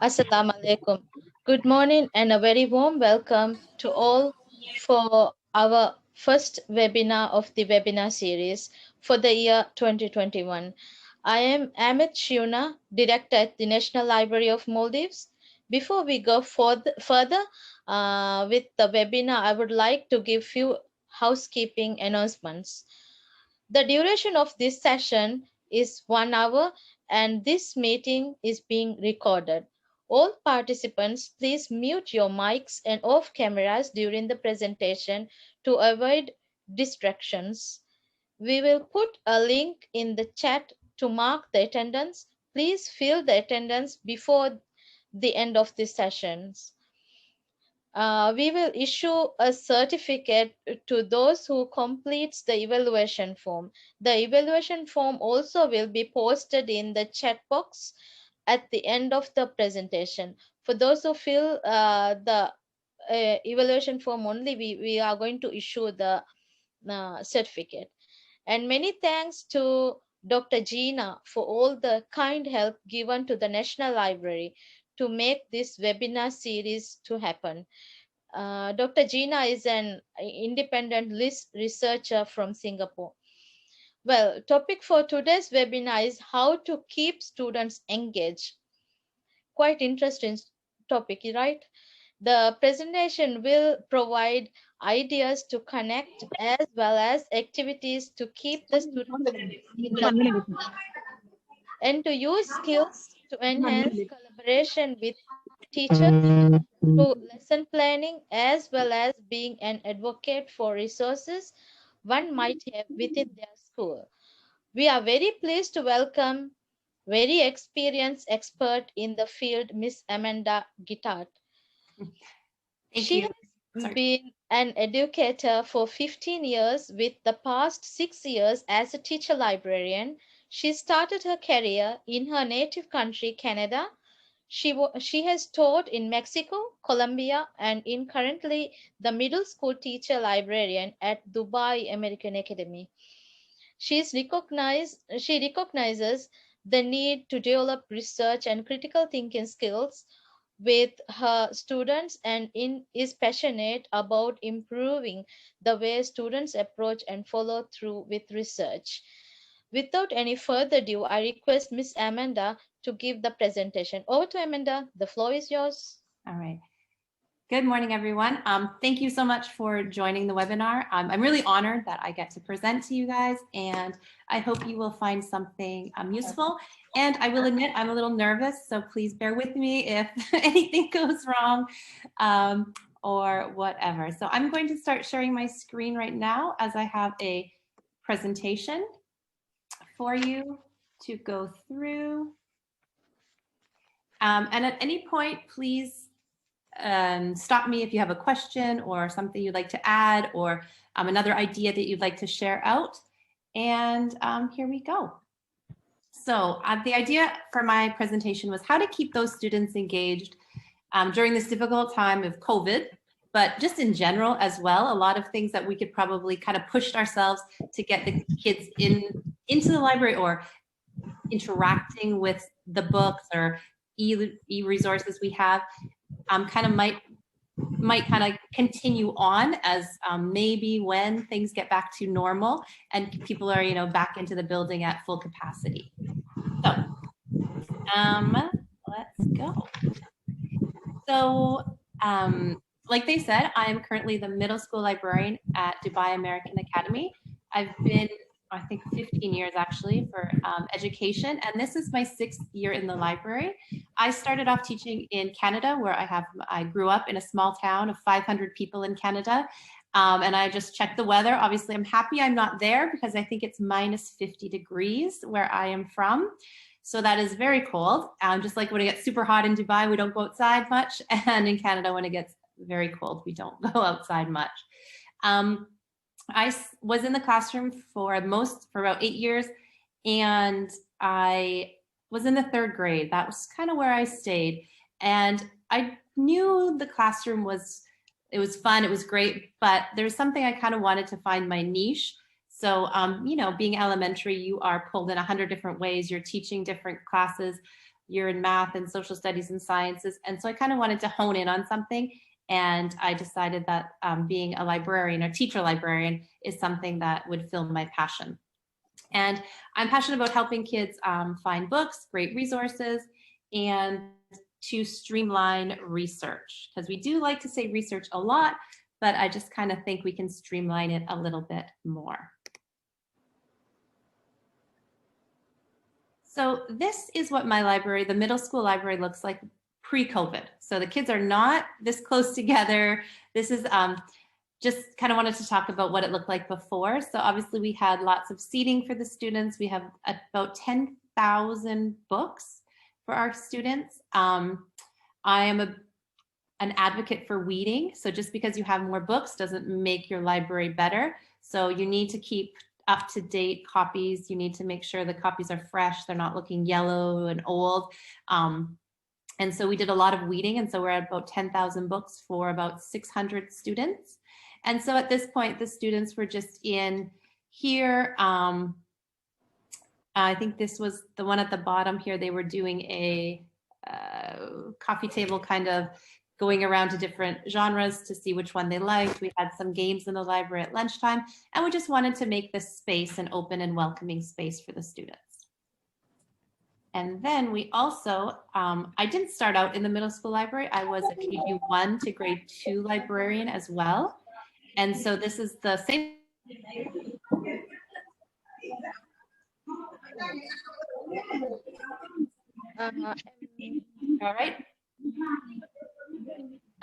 Assalamu alaikum. Good morning and a very warm welcome to all for our first webinar of the webinar series for the year 2021. I am Amit Shuna, Director at the National Library of Maldives. Before we go further with the webinar, I would like to give few housekeeping announcements. The duration of this session is 1 hour and this meeting is being recorded. All participants, please mute your mics and off cameras during the presentation to avoid distractions. We will put a link in the chat to mark the attendance. Please fill the attendance before the end of the sessions. We will issue a certificate to those who completes the evaluation form. The evaluation form also will be posted in the chat box at the end of the presentation. For those who fill the evaluation form only, we are going to issue the certificate. And many thanks to Dr. Gina for all the kind help given to the National Library to make this webinar series to happen. Dr. Gina is an independent researcher from Singapore. Well, topic for today's webinar is how to keep students engaged. Quite interesting topic, right? The presentation will provide ideas to connect as well as activities to keep the students in the and to use skills to enhance collaboration with teachers through lesson planning as well as being an advocate for resources one might have within their school. We are very pleased to welcome very experienced expert in the field, Miss Amanda Gintaut. Thank She you. has been an educator for 15 years with the past 6 years as a teacher librarian. She started her career in her native country, Canada. She has taught in Mexico, Colombia, and in currently the middle school teacher librarian at Dubai American Academy. She recognizes the need to develop research and critical thinking skills with her students and is passionate about improving the way students approach and follow through with research. Without any further ado, I request Miss Amanda to give the presentation. Over to Amanda. The floor is yours. All right. Good morning, everyone. Thank you so much for joining the webinar. I'm really honored that I get to present to you guys, and I hope you will find something useful. And I will admit I'm a little nervous, so please bear with me if anything goes wrong or whatever. So I'm going to start sharing my screen right now as I have a presentation for you to go through. And at any point, please stop me if you have a question or something you'd like to add or another idea that you'd like to share out. And here we go. So the idea for my presentation was how to keep those students engaged during this difficult time of COVID, but just in general as well. A lot of things that we could probably kind of push ourselves to get the kids into the library or interacting with the books or e-resources we have kind of might kind of continue on as maybe when things get back to normal and people are, back into the building at full capacity. So let's go. So like they said, I am currently the middle school librarian at Dubai American Academy. I've been, I think, 15 years actually for education, and this is my 6th year in the library. I started off teaching in Canada, where I grew up in a small town of 500 people in Canada, and I just checked the weather. Obviously, I'm happy I'm not there because I think it's minus 50 degrees where I am from. So that is very cold. Just like when it gets super hot in Dubai, we don't go outside much, and in Canada, when it gets very cold, we don't go outside much. I was in the classroom for about 8 years, and I was in the 3rd grade. That was kind of where I stayed. And I knew the classroom was fun, it was great, but there's something I kind of wanted to find my niche. So, being elementary, you are pulled in 100 different ways. You're teaching different classes you're in math and social studies and sciences. And so I kind of wanted to hone in on something. And I decided that being a librarian or teacher librarian is something that would fill my passion. And I'm passionate about helping kids find books, great resources, and to streamline research, because we do like to say research a lot, but I just kind of think we can streamline it a little bit more. So this is what my library, the middle school library, looks like pre-COVID. So the kids are not this close together. This is just kind of wanted to talk about what it looked like before. So obviously we had lots of seating for the students. We have about 10,000 books for our students. I am an advocate for weeding. So just because you have more books doesn't make your library better. So you need to keep up-to-date copies. You need to make sure the copies are fresh. They're not looking yellow and old. And so we did a lot of weeding. And so we're at about 10,000 books for about 600 students. And so at this point, the students were just in here. I think this was the one at the bottom here. They were doing a coffee table, kind of going around to different genres to see which one they liked. We had some games in the library at lunchtime, and we just wanted to make this space an open and welcoming space for the students. And then we also, I didn't start out in the middle school library. I was a KG1 to grade 2 librarian as well. And so this is the same. All right.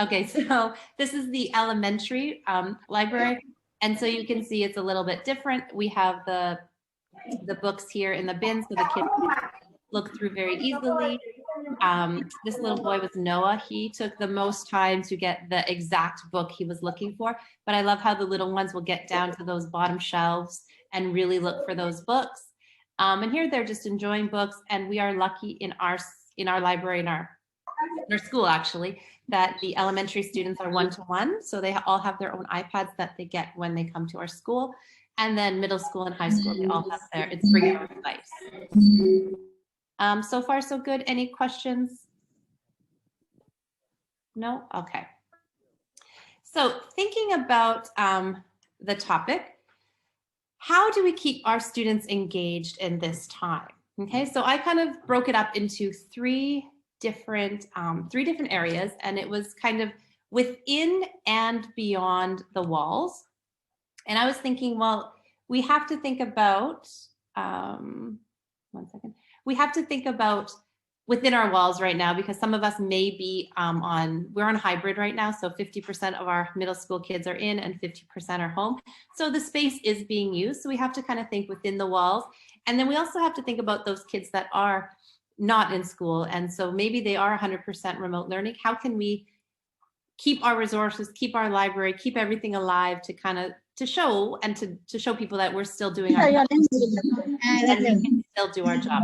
Okay, so this is the elementary library. And so you can see it's a little bit different. We have the books here in the bin so the kids can look through very easily. This little boy was Noah. He took the most time to get the exact book he was looking for, but I love how the little ones will get down to those bottom shelves and really look for those books. And here they're just enjoying books, and we are lucky in our library, in our school actually, that the elementary students are one-to-one, so they all have their own iPads that they get when they come to our school, and then middle school and high school, they all have their, it's bring your own device. So far, so good. Any questions? No? Okay. So thinking about the topic, how do we keep our students engaged in this time? Okay, so I kind of broke it up into three different areas, and it was kind of within and beyond the walls. And I was thinking, well, we have to think about, we have to think about within our walls right now, because some of us may be we're on hybrid right now. So 50% of our middle school kids are in and 50% are home. So the space is being used. So we have to kind of think within the walls. And then we also have to think about those kids that are not in school. And so maybe they are 100% remote learning. How can we keep our resources, keep our library, keep everything alive to kind of to show people that we're still doing our job and we can still do our job.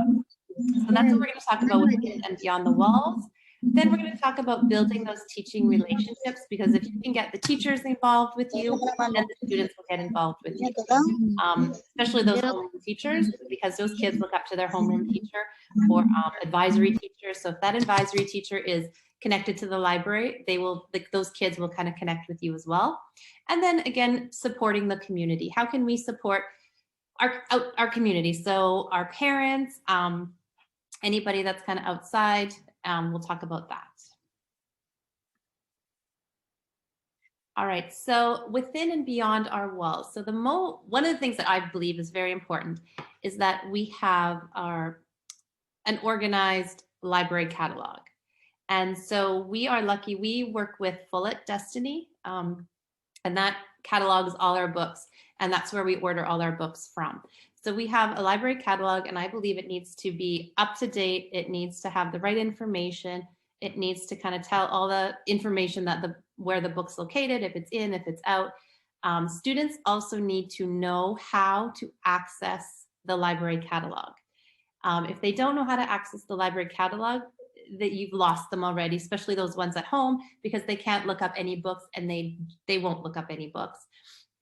So that's what we're going to talk about within and beyond the walls. Then we're going to talk about building those teaching relationships, because if you can get the teachers involved with you, then the students will get involved with you, especially those homeroom teachers, because those kids look up to their homeroom teacher or advisory teachers. So if that advisory teacher is connected to the library, they will, those kids will kind of connect with you as well. And then again, supporting the community. How can we support our community? So our parents, anybody that's kind of outside, we'll talk about that. All right, so within and beyond our walls. So one of the things that I believe is very important is that we have an organized library catalog. And so we are lucky, we work with Fullett Destiny, and that catalogs all our books, and that's where we order all our books from. So we have a library catalog, and I believe it needs to be up to date. It needs to have the right information. It needs to kind of tell all the information that where the book's located, if it's in, if it's out. Students also need to know how to access the library catalog. If they don't know how to access the library catalog, that you've lost them already, especially those ones at home, because they can't look up any books, and they won't look up any books.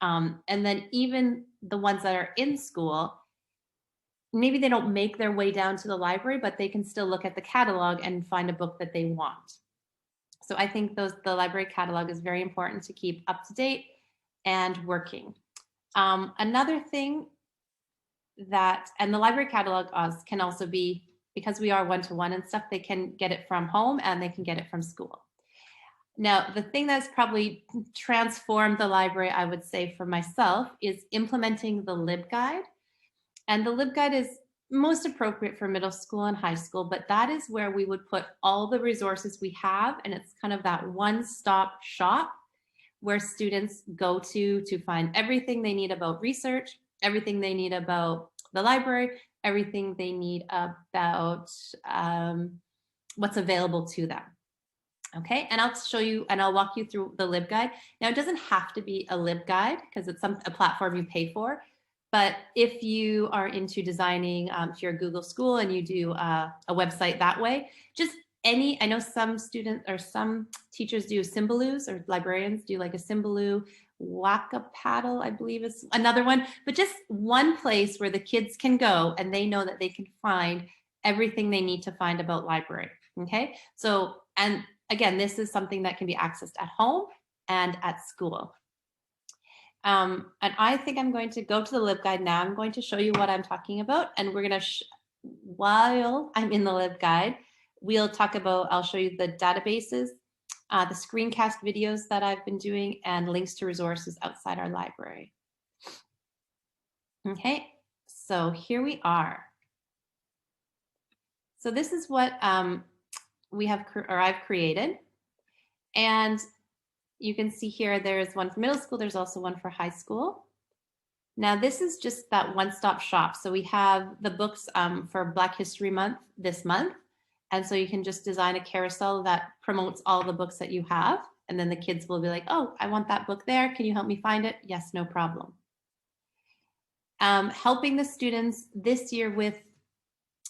And then even the ones that are in school maybe they don't make their way down to the library, but they can still look at the catalog and find a book that they want. So I think the library catalog is very important to keep up to date and working. Another thing and the library catalog can also be, because we are one-to-one and stuff, they can get it from home and they can get it from school. Now, the thing that's probably transformed the library, I would say for myself, is implementing the LibGuide. And the LibGuide is most appropriate for middle school and high school, but that is where we would put all the resources we have, and it's kind of that one-stop shop where students go to find everything they need about research, everything they need about the library, everything they need about what's available to them. Okay, and I'll show you and I'll walk you through the LibGuide. Now, it doesn't have to be a LibGuide because it's a platform you pay for. But if you are into designing if you're a Google school and you do a website that way, just I know some students or some teachers do Symbaloo, or librarians do like a Symbaloo, Wakapaddle, I believe is another one, but just one place where the kids can go and they know that they can find everything they need to find about library. Okay, so, and again, this is something that can be accessed at home and at school. And I think I'm going to go to the LibGuide now. I'm going to show you what I'm talking about. And we're going to, while I'm in the LibGuide, we'll talk about, I'll show you the databases, the screencast videos that I've been doing, and links to resources outside our library. Okay, so here we are. So this is what I've created. And you can see here, there's one for middle school. There's also one for high school. Now, this is just that one-stop shop. So we have the books for Black History Month this month. And so you can just design a carousel that promotes all the books that you have. And then the kids will be like, oh, I want that book there. Can you help me find it? Yes, no problem. Helping the students this year with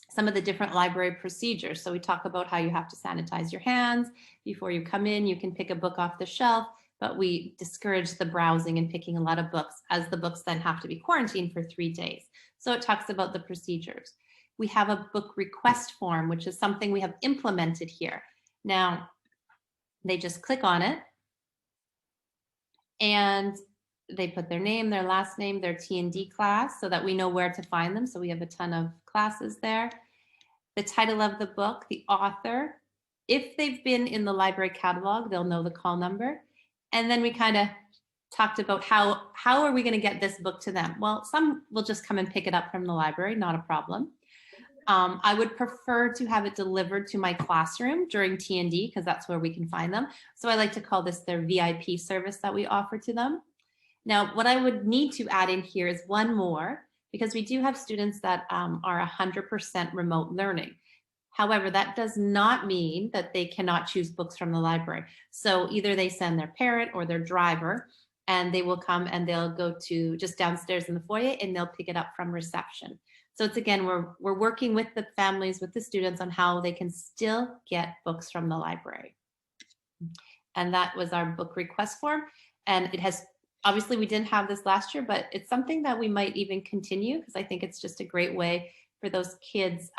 some of the different library procedures. So we talk about how you have to sanitize your hands before you come in. You can pick a book off the shelf, but we discourage the browsing and picking a lot of books, as the books then have to be quarantined for 3 days. So it talks about the procedures. We have a book request form, which is something we have implemented here. Now, they just click on it and they put their name, their last name, their T&D class, so that we know where to find them. So we have a ton of classes there. The title of the book, the author. If they've been in the library catalog, they'll know the call number. And then we kind of talked about how are we going to get this book to them? Well, some will just come and pick it up from the library, not a problem. I would prefer to have it delivered to my classroom during T&D because that's where we can find them. So I like to call this their VIP service that we offer to them. Now, what I would need to add in here is one more, because we do have students that are 100% remote learning. However, that does not mean that they cannot choose books from the library. So either they send their parent or their driver, and they will come and they'll go to just downstairs in the foyer and they'll pick it up from reception. So it's, again, we're working with the families, with the students, on how they can still get books from the library. And that was our book request form. And it has, obviously we didn't have this last year, but it's something that we might even continue, because I think it's just a great way for those kids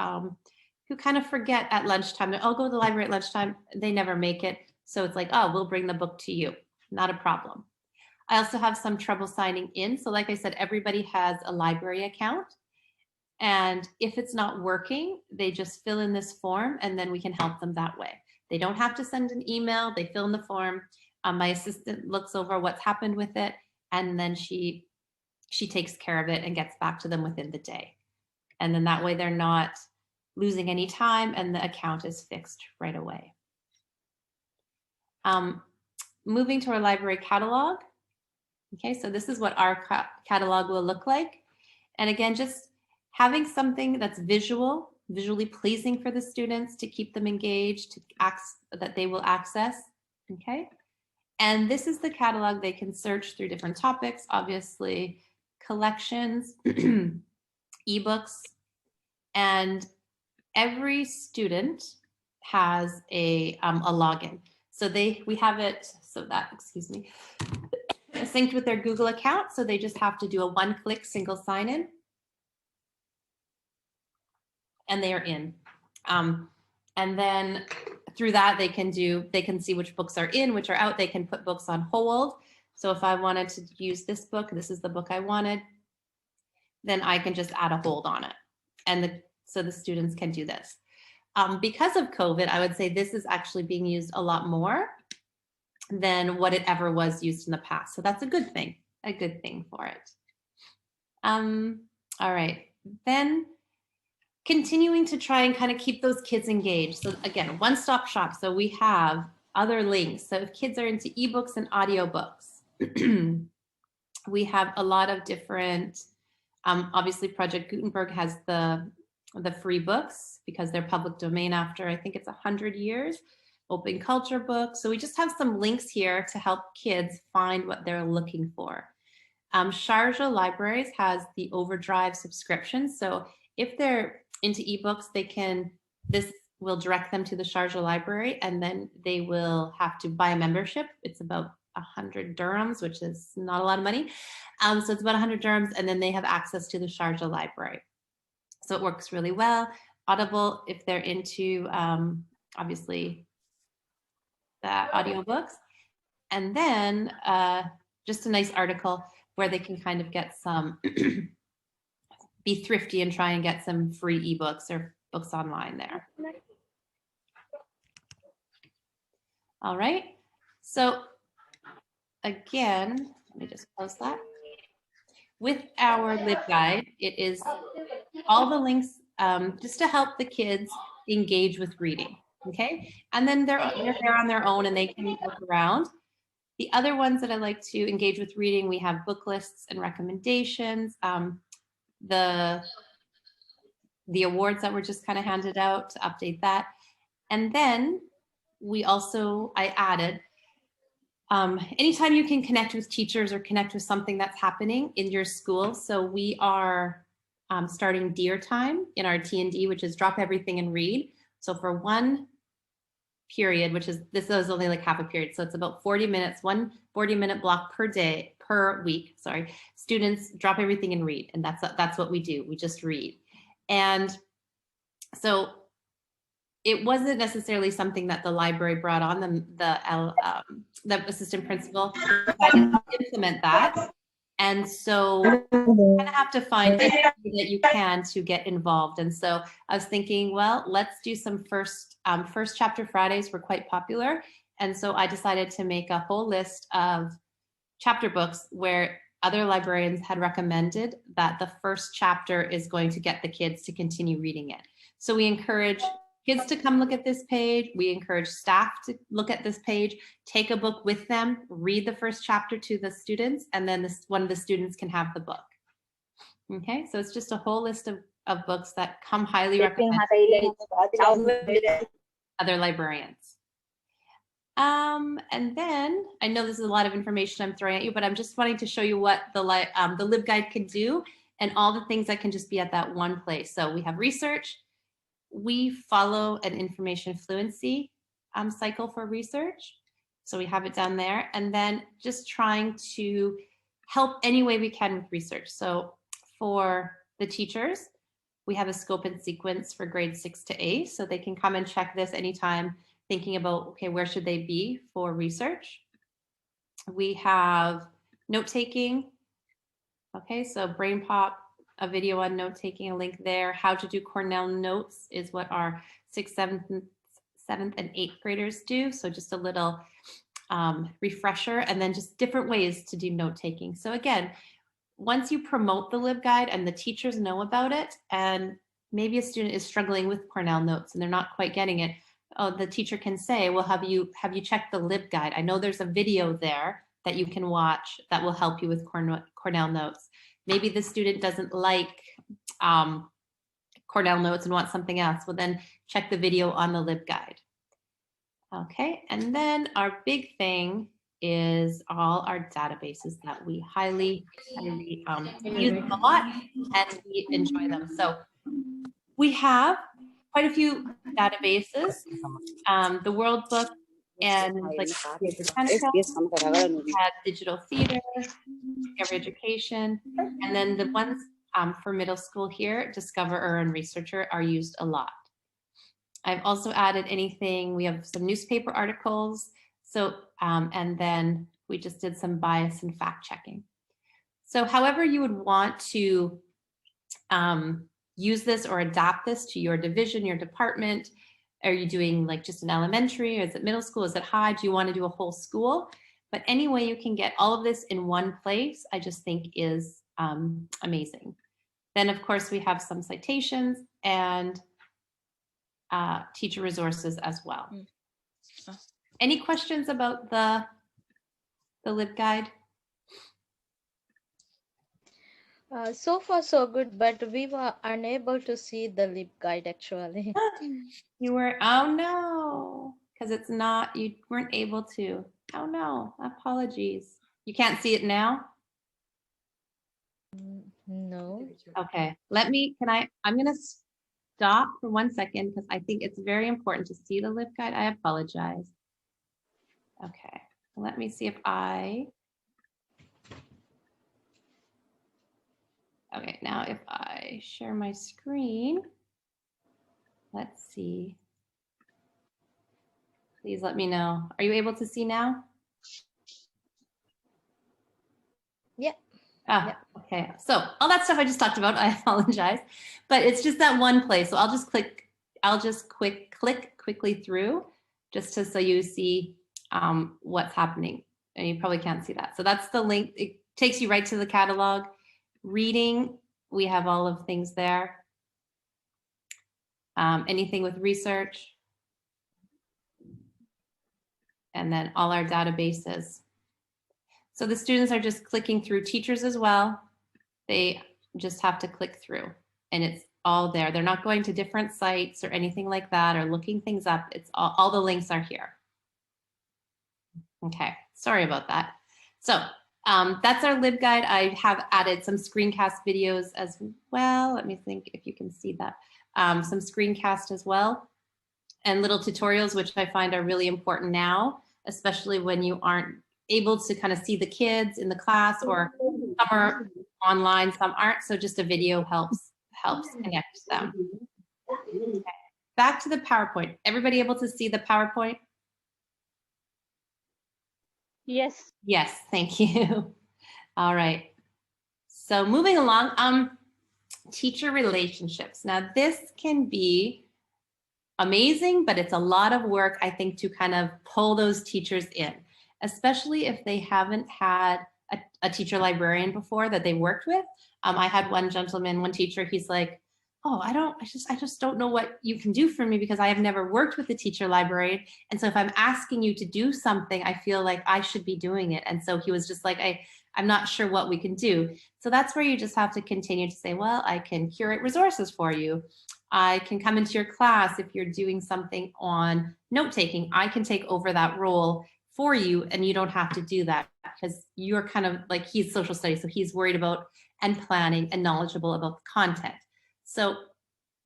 who kind of forget at lunchtime. I'll go to the library at lunchtime. They never make it. So it's like, oh, we'll bring the book to you. Not a problem. I also have some trouble signing in. So like I said, everybody has a library account. And if it's not working, they just fill in this form and then we can help them that way. They don't have to send an email. They fill in the form. My assistant looks over what's happened with it, and then she takes care of it and gets back to them within the day. And then that way they're not losing any time and the account is fixed right away. Moving to our library catalog. Okay, so this is what our catalog will look like. And again, just having something that's visually pleasing for the students to keep them engaged, that they will access, okay? And this is the catalog. They can search through different topics, obviously, collections, ebooks, and every student has a login. So we have it, synced with their Google account. So they just have to do a one-click single sign-in. and they are in. And then through that, they can see which books are in, which are out. They can put books on hold. So if I wanted to use this book, this is the book I wanted, then I can just add a hold on it. And so the students can do this. Because of COVID, I would say this is actually being used a lot more than what it ever was used in the past. So that's a good thing for it. All right, then continuing to try and kind of keep those kids engaged. So again, one-stop shop. So we have other links. So if kids are into ebooks and audiobooks, we have a lot of different, obviously Project Gutenberg has the free books because they're public domain after, I think it's 100 years, open culture books. So we just have some links here to help kids find what they're looking for. Sharjah Libraries has the Overdrive subscription. So if they're into ebooks, this will direct them to the Sharjah Library, and then they will have to buy a membership. It's about 100 dirhams, which is not a lot of money. So it's about 100 dirhams, and then they have access to the Sharjah Library. So it works really well. Audible, if they're into, obviously, the audiobooks. And then just a nice article where they can kind of get some, be thrifty and try and get some free ebooks or books online there. All right. So again, let me just close that. With our LibGuide, it is all the links just to help the kids engage with reading, okay? And then they're there on their own and they can look around. The other ones that I like to engage with reading, we have book lists and recommendations, the awards that were just kind of handed out to update that. And then I added, anytime you can connect with teachers or connect with something that's happening in your school. So we are starting DEAR time in our T&D, which is drop everything and read. So for one period, this is only like half a period. So it's about 40 minutes, one 40-minute block per week, sorry. Students drop everything and read. And that's what we do. We just read. And so it wasn't necessarily something that the library brought on, the assistant principal decided to implement that. And so you kind of have to find anything that you can to get involved. And so I was thinking, well, let's do some first chapter Fridays were quite popular. And so I decided to make a whole list of chapter books where other librarians had recommended that the first chapter is going to get the kids to continue reading it. So we encourage kids to come look at this page. We encourage staff to look at this page, take a book with them, read the first chapter to the students, and then one of the students can have the book. Okay, so it's just a whole list of books that come highly recommended other librarians. And then I know this is a lot of information I'm throwing at you, but I'm just wanting to show you what the LibGuide can do and all the things that can just be at that one place. So we have research. We follow an information fluency cycle for research. So we have it down there, and then just trying to help any way we can with research. So for the teachers, we have a scope and sequence for grades 6 to 8. So they can come and check this anytime thinking about, okay, where should they be for research? We have note-taking. Okay, so Brain Pop, a video on note-taking, a link there. How to do Cornell notes is what our 6th, 7th, and 8th graders do. So just a little refresher, and then just different ways to do note-taking. So again, once you promote the LibGuide and the teachers know about it, and maybe a student is struggling with Cornell notes and they're not quite getting it, the teacher can say, well, have you checked the LibGuide? I know there's a video there that you can watch that will help you with Cornell notes. Maybe the student doesn't like Cornell notes and wants something else. Well, then check the video on the LibGuide. Okay, and then our big thing is all our databases that we highly use them a lot and we enjoy them. So we have quite a few databases, the World Book and like Gintaut, we have Digital Theater, Discovery Education, and then the ones for middle school here, Discoverer and Researcher are used a lot. I've also added anything, we have some newspaper articles. So, and then we just did some bias and fact checking. So however you would want to use this or adapt this to your division, your department, are you doing like just an elementary? Is it middle school? Is it high? Do you want to do a whole school? But any way you can get all of this in one place, I just think is amazing. Then of course we have some citations and teacher resources as well. Any questions about the LibGuide? So far so good, but we were unable to see the LibGuide actually. You were, oh no, because it's not, you weren't able to. Oh no, apologies. You can't see it now? No. Okay, I'm gonna stop for 1 second because I think it's very important to see the LibGuide. I apologize. Okay, let me see if okay, now if I share my screen, let's see. Please let me know. Are you able to see now? Yeah. Ah, okay. So all that stuff I just talked about, I apologize, but it's just that one place. So I'll just click quickly through just so you see what's happening. And you probably can't see that. So that's the link. It takes you right to the catalog. Reading, we have all of things there. Anything with research. And then all our databases. So the students are just clicking through, teachers as well. They just have to click through and it's all there. They're not going to different sites or anything like that or looking things up. It's all the links are here. Okay, sorry about that. So that's our LibGuide. I have added some screencast videos as well. Let me think if you can see that. Some screencast as well and little tutorials, which I find are really important now, especially when you aren't able to kind of see the kids in the class or some are online, some aren't. So just a video helps connect them. Okay. Back to the PowerPoint. Everybody able to see the PowerPoint? Yes. Yes, thank you. All right. So moving along, teacher relationships. Now this can be amazing, but it's a lot of work, I think, to kind of pull those teachers in, especially if they haven't had a teacher librarian before that they worked with. I had one gentleman, one teacher, he's like, oh, I just don't know what you can do for me because I have never worked with a teacher librarian. And so if I'm asking you to do something, I feel like I should be doing it. And so he was just like, I'm not sure what we can do. So that's where you just have to continue to say, well, I can curate resources for you. I can come into your class if you're doing something on note-taking. I can take over that role for you and you don't have to do that because you're kind of like, he's social studies, so he's worried about and planning and knowledgeable about the content. So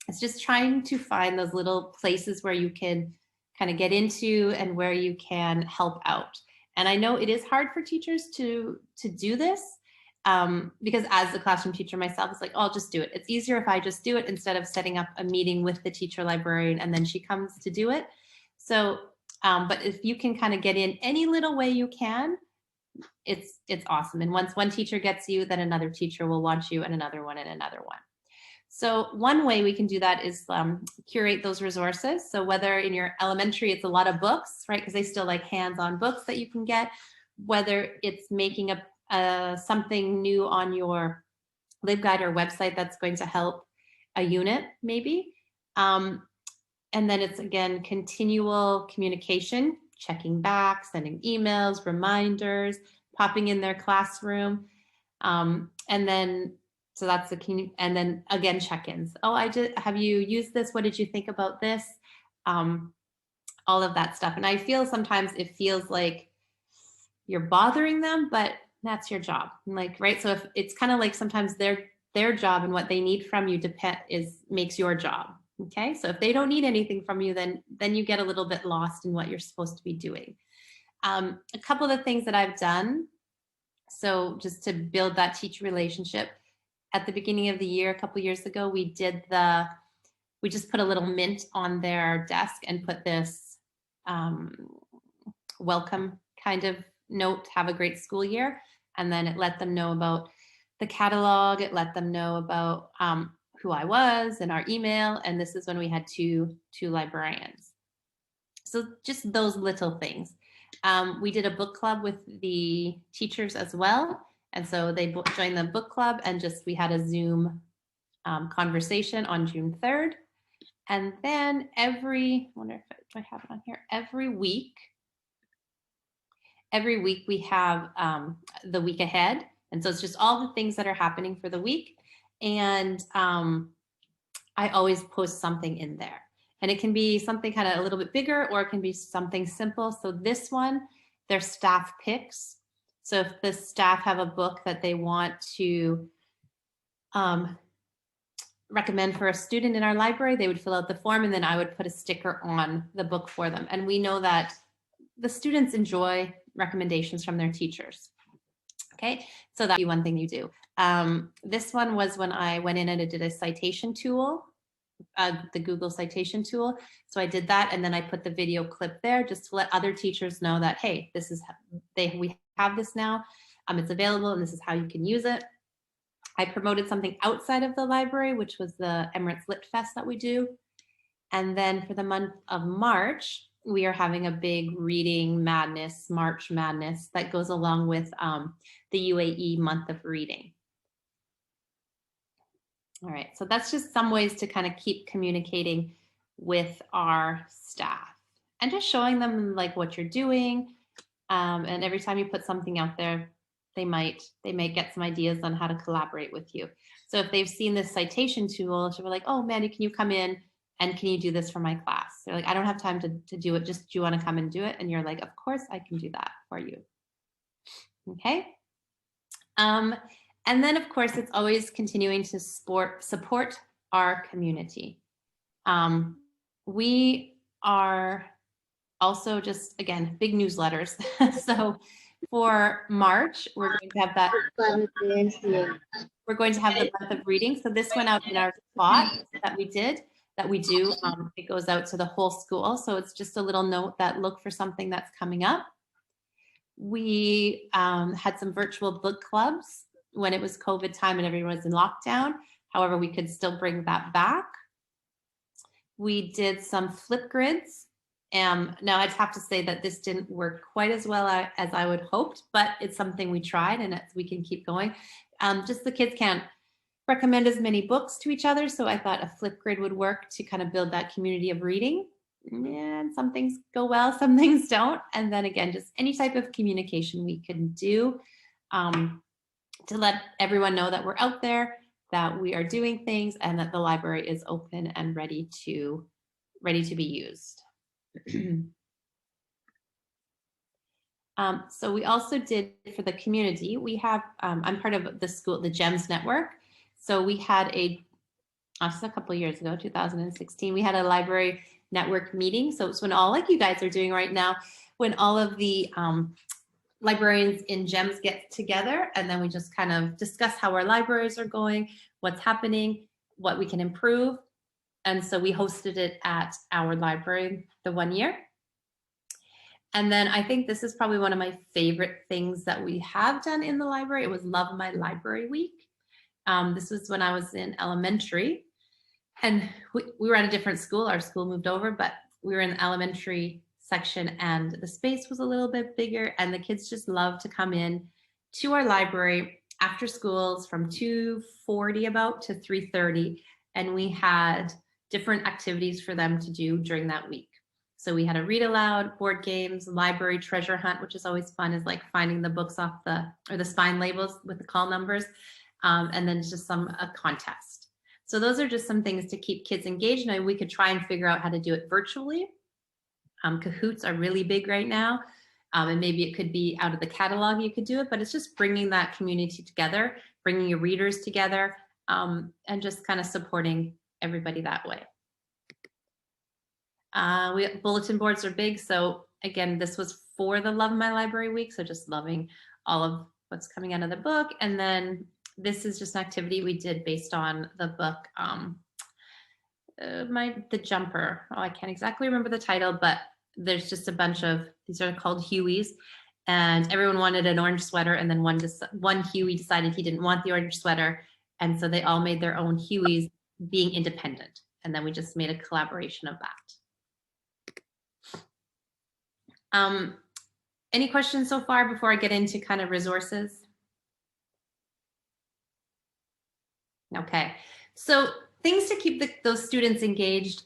it's just trying to find those little places where you can kind of get into and where you can help out. And I know it is hard for teachers to do this because as a classroom teacher myself, it's like, oh, I'll just do it. It's easier if I just do it instead of setting up a meeting with the teacher librarian and then she comes to do it. So, but if you can kind of get in any little way you can, it's awesome. And once one teacher gets you, then another teacher will want you and another one and another one. So one way we can do that is curate those resources. So whether in your elementary, it's a lot of books, right? Because they still like hands-on books that you can get, whether it's making something new on your LibGuide or website that's going to help a unit maybe. And then it's again, continual communication, checking back, sending emails, reminders, popping in their classroom. And then so that's and then again, check-ins. Oh, have you used this? What did you think about this? All of that stuff. And I feel sometimes it feels like you're bothering them, but that's your job. Like, right. So if it's kind of like sometimes their job and what they need from you makes your job. Okay. So if they don't need anything from you, then you get a little bit lost in what you're supposed to be doing. A couple of the things that I've done. So just to build that teacher relationship, at the beginning of the year, a couple years ago, we just put a little mint on their desk and put this welcome kind of note, have a great school year. And then it let them know about the catalog. It let them know about who I was and our email. And this is when we had two librarians. So just those little things. We did a book club with the teachers as well. And so they joined the book club, and we had a Zoom conversation on June 3rd. And then I wonder if do I have it on here? Every week we have the week ahead. And so it's just all the things that are happening for the week. And I always post something in there. And it can be something kind of a little bit bigger, or it can be something simple. So this one, they're staff picks. So if the staff have a book that they want to recommend for a student in our library, they would fill out the form, and then I would put a sticker on the book for them. And we know that the students enjoy recommendations from their teachers. Okay, so that'd be one thing you do. This one was when I went in and I did a citation tool, the Google citation tool. So I did that, and then I put the video clip there just to let other teachers know that, hey, this is we have this now. It's available, and this is how you can use it. I promoted something outside of the library, which was the Emirates Lit Fest that we do. And then for the month of March, we are having a big reading madness, March Madness, that goes along with the UAE month of reading. All right, so that's just some ways to kind of keep communicating with our staff and just showing them like what you're doing. And every time you put something out there, they may get some ideas on how to collaborate with you. So if they've seen this citation tool, they're like, oh, Mandy, can you come in and can you do this for my class? They're like, I don't have time to do it. Just do you want to come and do it? And you're like, of course I can do that for you. Okay. And then of course, it's always continuing to support our community. We are also just, again, big newsletters. So for March, we're going to have that. We're going to have the month of reading. So this went out in our spot that we do. It goes out to the whole school. So it's just a little note that look for something that's coming up. We had some virtual book clubs when it was COVID time and everyone was in lockdown. However, we could still bring that back. We did some flip grids. Now I'd have to say that this didn't work quite as well as I would hoped, but it's something we tried and we can keep going. Just the kids can't recommend as many books to each other. So I thought a flip grid would work to kind of build that community of reading. And some things go well, some things don't. And then again, just any type of communication we can do to let everyone know that we're out there, that we are doing things, and that the library is open and ready to be used. So we also did for the community, we have, I'm part of the GEMS network. So we had just a couple of years ago, 2016, we had a library network meeting. So it's when all, like you guys are doing right now, when all of the librarians in GEMS get together, and then we just kind of discuss how our libraries are going, what's happening, what we can improve. And so we hosted it at our library the one year. And then I think this is probably one of my favorite things that we have done in the library. It was Love My Library Week. This was when I was in elementary, and we were at a different school. Our school moved over, but we were in the elementary section, and the space was a little bit bigger, and the kids just love to come in to our library after schools from 2:40 about to 3:30, and we had different activities for them to do during that week. So we had a read aloud, board games, library treasure hunt, which is always fun, is like finding the books off the spine labels with the call numbers, and then just a contest. So those are just some things to keep kids engaged. And we could try and figure out how to do it virtually. Kahoots are really big right now. And maybe it could be out of the catalog, you could do it, but it's just bringing that community together, bringing your readers together, and just kind of supporting everybody that way. Bulletin boards are big. So again, this was for the Love My Library Week. So just loving all of what's coming out of the book. And then this is just an activity we did based on the book, The Jumper. Oh, I can't exactly remember the title, but there's just a bunch of, these are called Hueys, and everyone wanted an orange sweater, and then one Huey decided he didn't want the orange sweater, and so they all made their own Hueys being independent, and then we just made a collaboration of that. Any questions so far before I get into kind of resources? Okay, so things to keep those students engaged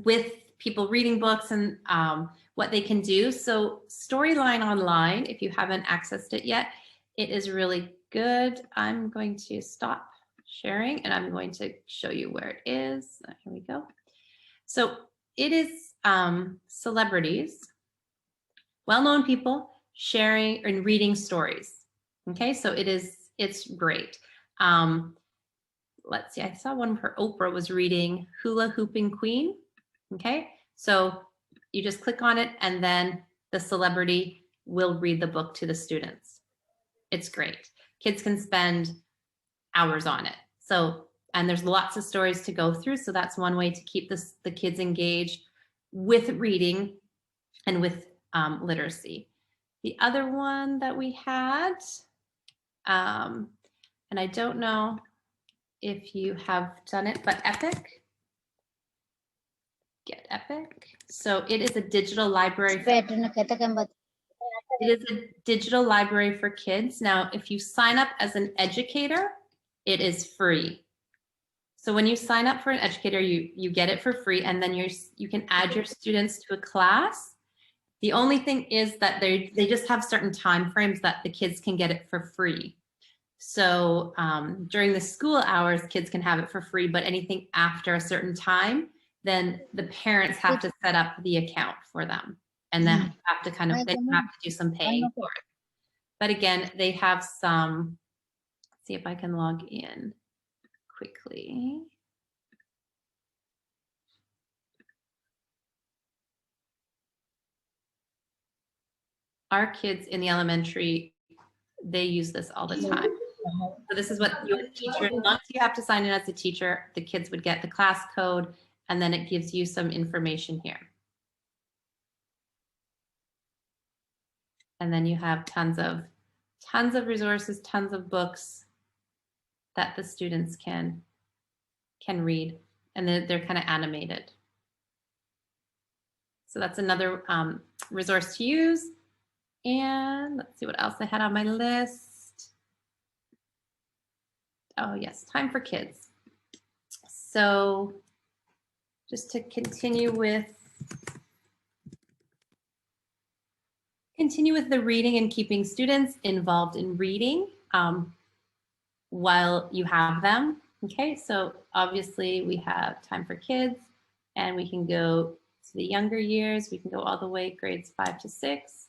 with people reading books and what they can do. So Storyline Online, if you haven't accessed it yet, it is really good. I'm going to stop sharing and I'm going to show you where it is. Here we go. So it is celebrities, well-known people sharing and reading stories. Okay, so it's great. Let's see, I saw one where Oprah was reading Hula Hooping Queen. Okay, so you just click on it and then the celebrity will read the book to the students. It's great. Kids can spend hours on it. So, and there's lots of stories to go through. So that's one way to keep the kids engaged with reading and with literacy. The other one that we had, and I don't know if you have done it, but Epic. Get Epic. So it is a digital library. It is a digital library for kids. Now, if you sign up as an educator, it is free. So when you sign up for an educator, you get it for free, and then you can add your students to a class. The only thing is that they just have certain time frames that the kids can get it for free. So during the school hours, kids can have it for free, but anything after a certain time, then the parents have to set up the account for them. And then have to kind of, they have to do some paying for it. But again, they have some, let's see if I can log in quickly. Our kids in the elementary, they use this all the time. So this is what your teacher, as long as you have to sign in as a teacher, the kids would get the class code, and then it gives you some information here. And then you have tons of resources, tons of books that the students can read, and they're kind of animated. So that's another resource to use. And let's see what else I had on my list. Oh yes, Time for Kids. So just to continue with the reading and keeping students involved in reading while you have them. Okay, so obviously we have Time for Kids, and we can go to the younger years. We can go all the way grades 5 to 6.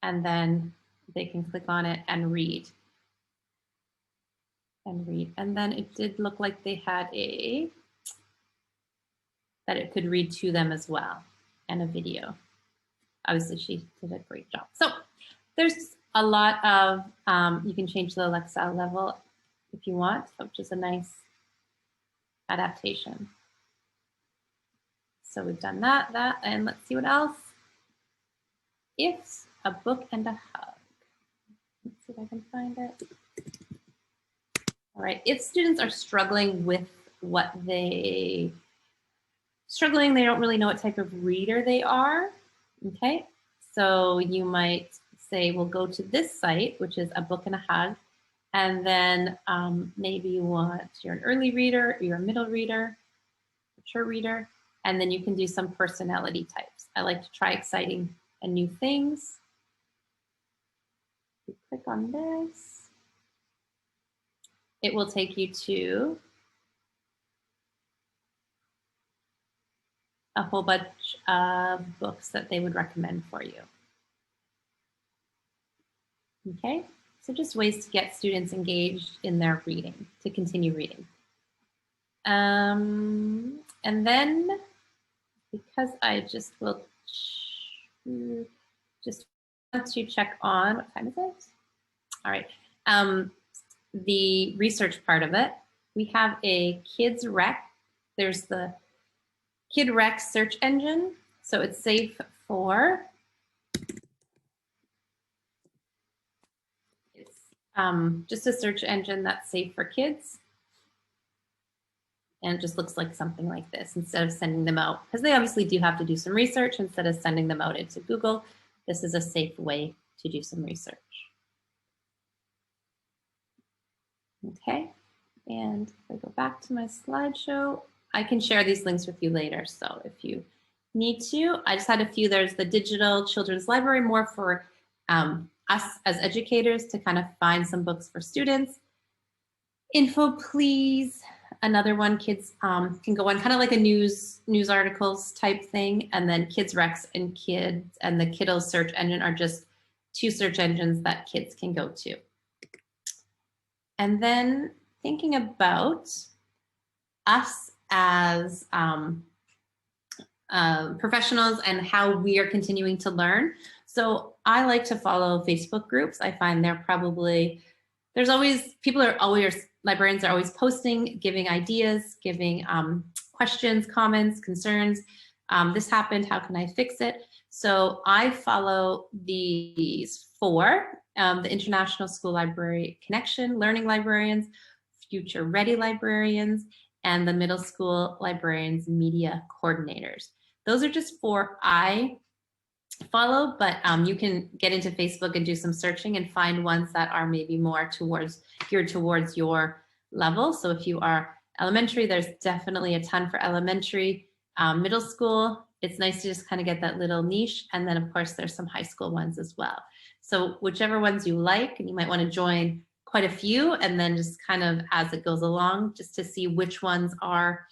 And then they can click on it and read. And then it did look like they had that it could read to them as well, and a video. Obviously, she did a great job. So there's a lot of, you can change the Alexa level if you want, which is a nice adaptation. So we've done that, and let's see what else. It's a book and a hug. Let's see if I can find it. All right, if students are struggling with they don't really know what type of reader they are, okay? So you might say, we'll go to this site, which is A Book and a Hug, and then maybe you're an early reader, you're a middle reader, mature reader, and then you can do some personality types. I like to try exciting and new things. You click on this. It will take you to a whole bunch of books that they would recommend for you. Okay, so just ways to get students engaged in their reading, to continue reading. And then, because I just will just to check on, what time is it? All right, the research part of it. We have a Kids Rec. There's the Kid Rec search engine. So it's safe for, it's just a search engine that's safe for kids. And it just looks like something like this instead of sending them out, because they obviously do have to do some research. Instead of sending them out into Google, this is a safe way to do some research. Okay, and if I go back to my slideshow, I can share these links with you later. So if you need to, I just had a few. There's the digital children's library, more for us as educators to kind of find some books for students. Info Please, another one, kids can go on, kind of like a news articles type thing. And then Kids Recs and Kids and the Kiddos search engine are just two search engines that kids can go to. And then thinking about us as professionals and how we are continuing to learn. So I like to follow Facebook groups. I find they're probably, there's always, librarians are always posting, giving ideas, giving questions, comments, concerns. This happened, how can I fix it? So I follow these four, the International School Library Connection, Learning Librarians, Future Ready Librarians, and the Middle School Librarians Media Coordinators. Those are just four I follow, but you can get into Facebook and do some searching and find ones that are maybe more geared towards your level. So if you are elementary, there's definitely a ton for elementary. Middle school, it's nice to just kind of get that little niche. And then of course there's some high school ones as well. So whichever ones you like, and you might want to join quite a few, and then just kind of as it goes along, just to see which ones are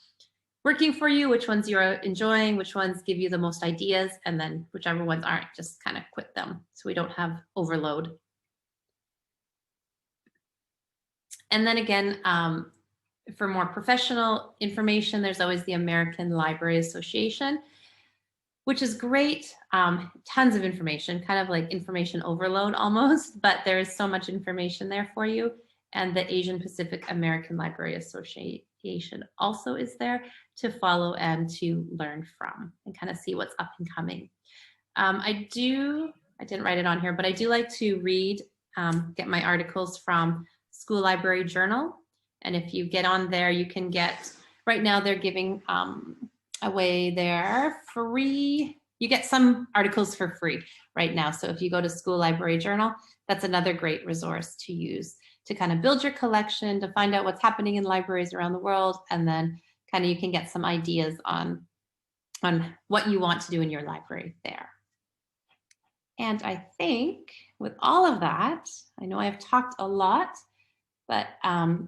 working for you, which ones you're enjoying, which ones give you the most ideas, and then whichever ones aren't, just kind of quit them so we don't have overload. And then again, for more professional information, there's always the American Library Association, which is great. Tons of information, kind of like information overload almost, but there is so much information there for you. And the Asian Pacific American Library Association also is there to follow and to learn from and kind of see what's up and coming. I didn't write it on here, but I do like to read, get my articles from School Library Journal. And if you get on there, you can get, right now they're giving away their free, you get some articles for free right now. So if you go to School Library Journal, that's another great resource to use to kind of build your collection, to find out what's happening in libraries around the world, and then kind of you can get some ideas on what you want to do in your library there. And I think with all of that, I know I've talked a lot, but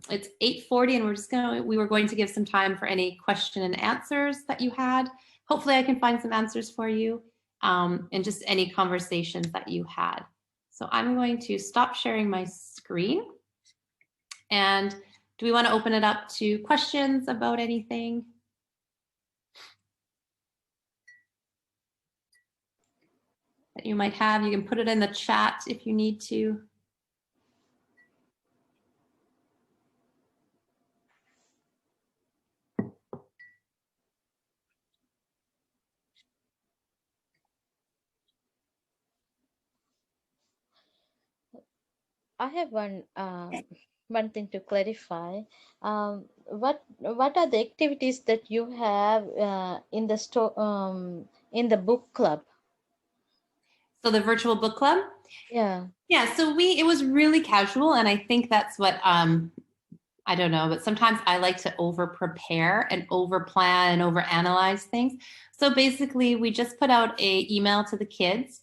it's 8:40 and we were going to give some time for any question and answers that you had. Hopefully I can find some answers for you and just any conversations that you had. So I'm going to stop sharing my screen. And do we want to open it up to questions about anything? That you might have? You can put it in the chat if you need to. I have one thing to clarify. What are the activities that you have in the book club? So the virtual book club? Yeah. Yeah, so it was really casual, and I think that's what I don't know, but sometimes I like to over prepare and over plan and over analyze things. So basically we just put out an email to the kids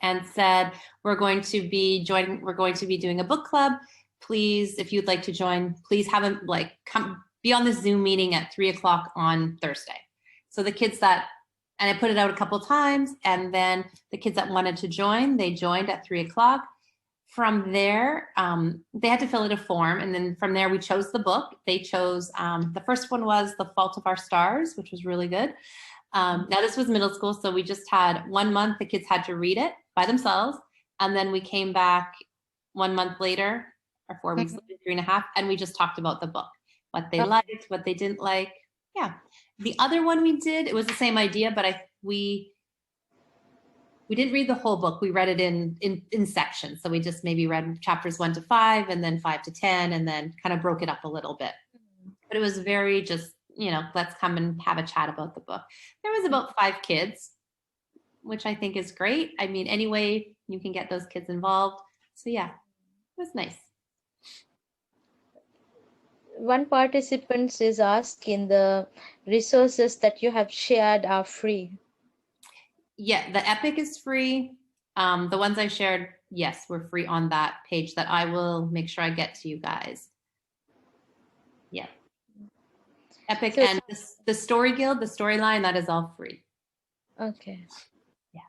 and said, we're going to be doing a book club. Please, if you'd like to join, please come be on the Zoom meeting at 3 o'clock on Thursday. So the kids and I put it out a couple times, and then the kids that wanted to join, they joined at 3 o'clock. From there, they had to fill out a form, and then from there we chose the book. They chose, the first one was The Fault of Our Stars, which was really good. Now this was middle school, so we just had 1 month the kids had to read it by themselves, and then we came back 1 month later, or 4 weeks later, 3.5, and we just talked about the book, what they liked, what they didn't like. Yeah. The other one we did, it was the same idea, but we didn't read the whole book. We read it in sections. So we just maybe read chapters 1 to 5 and then 5 to 10 and then kind of broke it up a little bit. But it was very just, let's come and have a chat about the book. There was about 5 kids, which I think is great. I mean, anyway, you can get those kids involved. So yeah, it was nice. One participant is asking the resources that you have shared are free. Yeah, the Epic is free. The ones I shared, yes, were free on that page that I will make sure I get to you guys. Yeah. Epic and the Story Guild, the storyline, that is all free. Okay. Yeah.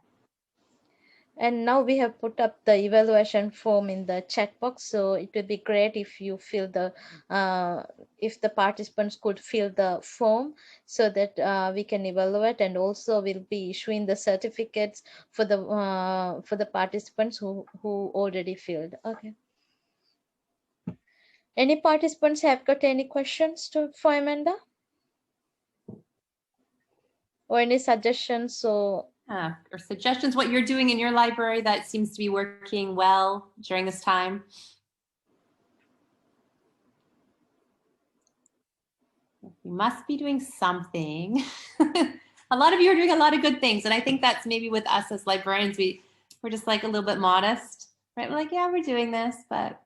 And now we have put up the evaluation form in the chat box, so it would be great if you fill the if the participants could fill the form so that we can evaluate, and also we'll be issuing the certificates for the participants who already filled. Okay. Any participants have got any questions for Amanda? Or any suggestions or suggestions, what you're doing in your library that seems to be working well during this time? You must be doing something. A lot of you are doing a lot of good things. And I think that's maybe with us as librarians, we're just like a little bit modest, right? We're like, yeah, we're doing this, but.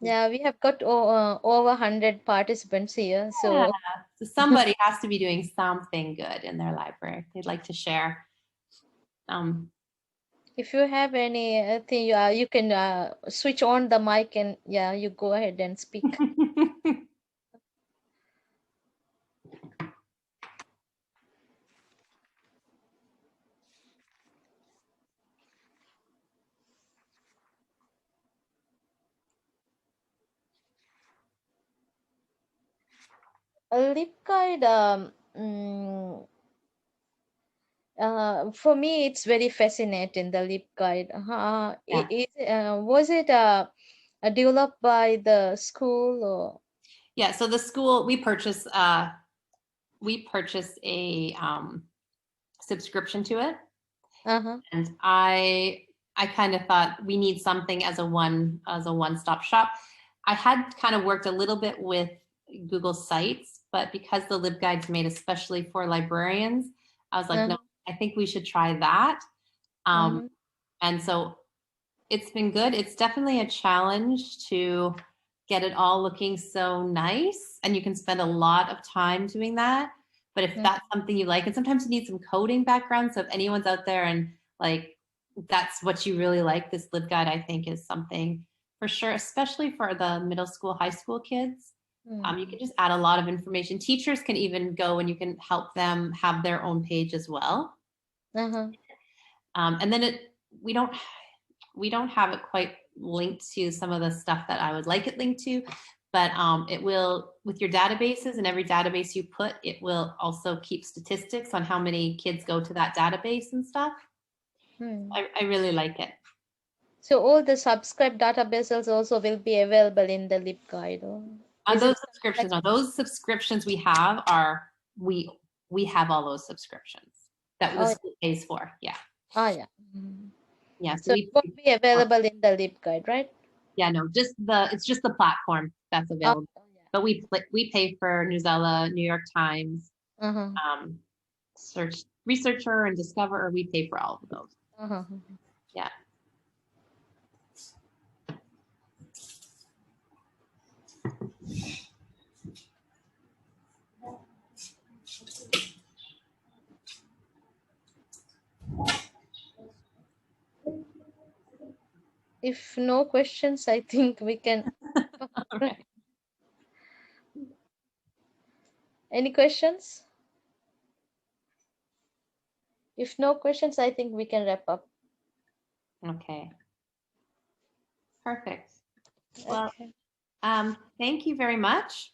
Yeah, we have got over 100 participants here. So somebody has to be doing something good in their library. They'd like to share. If you have anything, you can switch on the mic and you go ahead and speak. LibGuide, for me, it's very fascinating, the LibGuide. Was it developed by the school or? Yeah, so the school, we purchased a subscription to it. And I kind of thought we need something as a one-stop shop. I had kind of worked a little bit with Google Sites, but because the LibGuide's made especially for librarians, I was like, no, I think we should try that. And so it's been good. It's definitely a challenge to get it all looking so nice, and you can spend a lot of time doing that. But if that's something you like, and sometimes you need some coding background, so if anyone's out there and like that's what you really like, this LibGuide I think is something for sure, especially for the middle school, high school kids. You can just add a lot of information. Teachers can even go and you can help them have their own page as well. And then we don't have it quite linked to some of the stuff that I would like it linked to, but it will, with your databases, and every database you put, it will also keep statistics on how many kids go to that database and stuff. I really like it. So all the subscribed databases also will be available in the LibGuide. Those subscriptions we have are, we have all those subscriptions that the school pays for. Yeah. Yeah, so it won't be available in the LibGuide, right? Yeah, no, it's just the platform that's available. But we pay for Newsella, New York Times, Search Researcher, and Discover. We pay for all of those. Yeah. If no questions, I think we can. Right. Any questions? If no questions, I think we can wrap up. Okay. Perfect. Well, thank you very much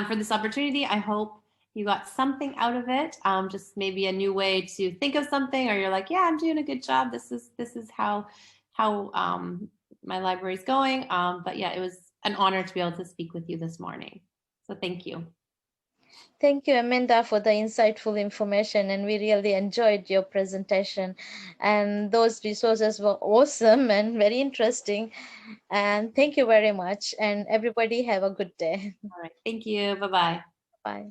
for this opportunity. I hope you got something out of it, just maybe a new way to think of something, or you're like, yeah, I'm doing a good job. This is how my library is going. But yeah, it was an honor to be able to speak with you this morning. So thank you. Thank you, Amanda, for the insightful information, and we really enjoyed your presentation. And those resources were awesome and very interesting. And thank you very much. And everybody have a good day. All right. Thank you. Bye-bye. Bye.